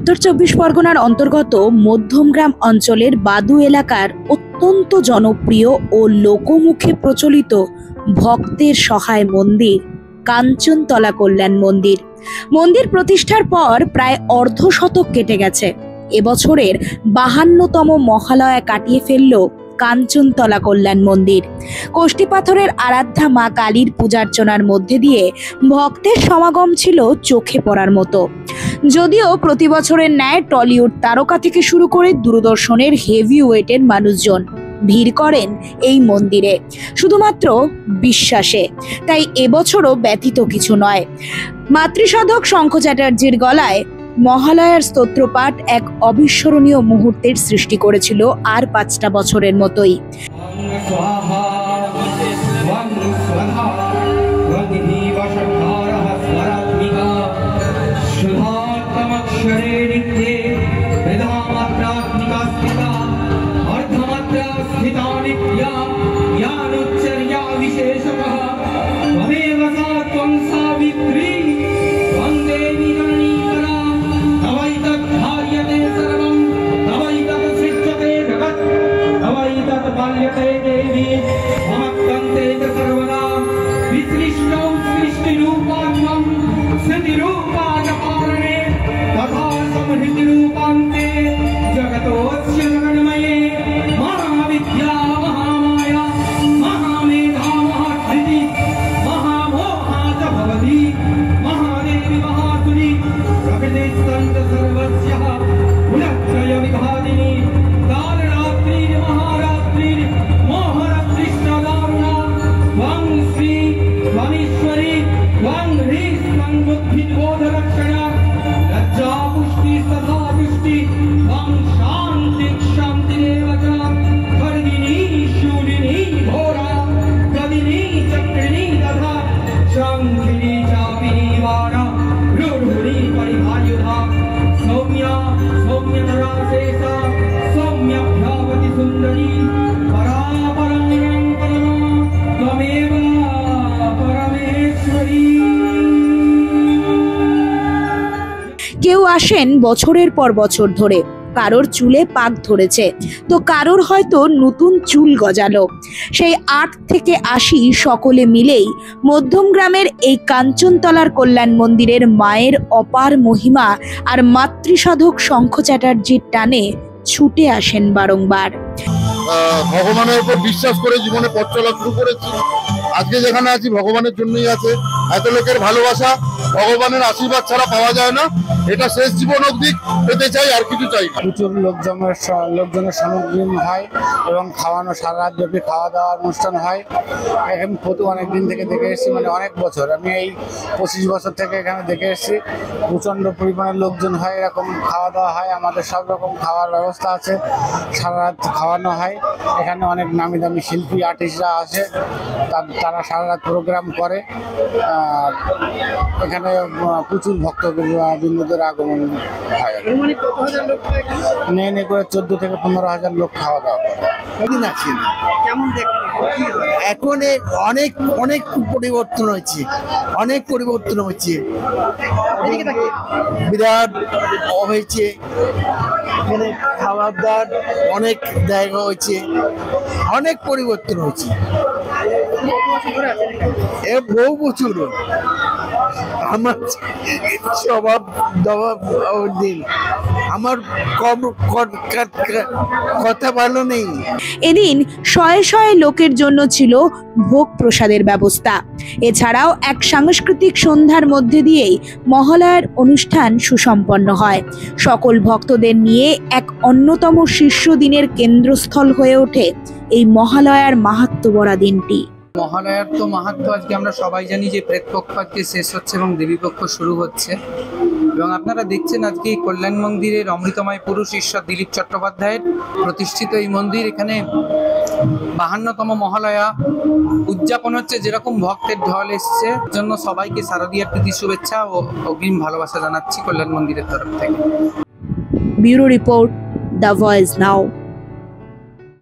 উত্তর চব্বিশ পরগনার অন্তর্গত মধ্যমগ্রাম অঞ্চলের বাদু এলাকার অত্যন্ত জনপ্রিয় ও লোকমুখে প্রচলিত ভক্তের সহায় মন্দির কাঞ্চনতলা কল্যাণ মন্দির। মন্দির প্রতিষ্ঠার পর প্রায় অর্ধশতক কেটে গেছে। এবছরের 52তম মহালয়া কাটিয়ে ফেলল কাঞ্চনতলা কল্যাণ মন্দির। কোষ্ঠী পাথরের আরাধ্যা মা কালীর পূজার্চনার মধ্যে দিয়ে ভক্তের সমাগম ছিল চোখে পড়ার মতো। যদিও প্রতি বছরের ন্যায় টলিউড তারকা থেকে শুরু করে দূরদর্শনের হেভি ওয়েটের মানুষজন ভিড় করেন এই মন্দিরে শুধুমাত্র বিশ্বাসে। তাই এবছরও ব্যতীত কিছু নয়। মাতৃসাধক শঙ্খ চ্যাটার্জির গলায় মহালয়ার স্তোত্রপাঠ এক অবিস্মরণীয় মুহূর্তের সৃষ্টি করেছিল আর 5টা বছরের মতোই। কেউ আসেন বছরের পর বছর ধরে, কারোর চুলে পাক ধরেছে তো কারোর হয়তো নতুন চুল গজালো। সেই 8 থেকে 80 সকলে মিলেই মধ্যমগ্রামের এই কাঞ্চনতলার কল্যাণ মন্দিরের মায়ের অপার মহিমা আর মাতৃসাধক শঙ্খ চ্যাটার্জির টানে ছুটে আসেন বারংবার। ভগবানের উপর বিশ্বাস করে জীবনে পথ চলা শুরু করেছি। আজকে যেখানে আছি ভগবানের জন্যই আছে। এত লোকের ভালোবাসা, ভগবানের আশীর্বাদ ছাড়া পাওয়া যায় না। এটা শেষ জীবন অবধি পেতে চাই, আর কিছু চাই না। প্রচুর লোকজনের সামগ্রী হয় এবং খাওয়ানো, সারা রাত ব্যাপী খাওয়া দাওয়ার অনুষ্ঠান হয়। এখন প্রতি অনেক দিন থেকে দেখে এসেছি, মানে অনেক বছর, আমি এই 25 বছর থেকে এখানে দেখে এসেছি। প্রচণ্ড পরিমাণে লোকজন হয়, এরকম খাওয়া দাওয়া হয়। আমাদের সব রকম খাওয়ার ব্যবস্থা আছে, সারা রাত খাওয়ানো হয়। এখানে অনেক নামি দামি শিল্পী আর্টিস্টরা আসে, তারা সারা রাত প্রোগ্রাম করে। এখানে প্রচুর ভক্তবৃন্দদের আগমন হয়। নেই করে 14 থেকে 15,000 লোক খাওয়া দাওয়া করে। এখন অনেক পরিবর্তন হয়েছে, বিরাট হয়েছে। এখানে খাবার দাবার অনেক জায়গা হয়েছে, অনেক পরিবর্তন হয়েছে। বহু বছর আমার স্বভাব দিন, আমার কথা ভালো নেই। এদিন শয়ে শয়ে লোকের জন্য ছিল ভোগ প্রসাদের ব্যবস্থা। এছাড়াও এক সাংস্কৃতিক সন্ধ্যার মধ্যে দিয়েই মহালয়ার অনুষ্ঠান সুসম্পন্ন হয়। সকল ভক্তদের নিয়ে এক অন্যতম শীর্ষ দিনের কেন্দ্রস্থল হয়ে ওঠে এই মহালয়ার মাহাত্ম্যভরা দিনটি। মহালয়ার তো মাহাত্ম্য আজকে আমরা সবাই জানি যে প্রেতপক্ষ আজকে শেষ হচ্ছে এবং দেবীপক্ষ শুরু হচ্ছে। এবং আপনারা দেখছেন আজকে এই কল্যাণ মন্দিরের অমৃতময় পুরুষ ঈশ্বর দিলীপ চট্টোপাধ্যায়ের প্রতিষ্ঠিত এই মন্দির। এখানে 52তম মহালয়া উদযাপন হচ্ছে। যেরকম ভক্তের ঢল এসছে জন্য সবাইকে শারদীয়ার প্রীতি শুভেচ্ছা ও অগ্রিম ভালোবাসা জানাচ্ছি কল্যাণ মন্দিরের তরফ থেকে। Bureau report, the voice now.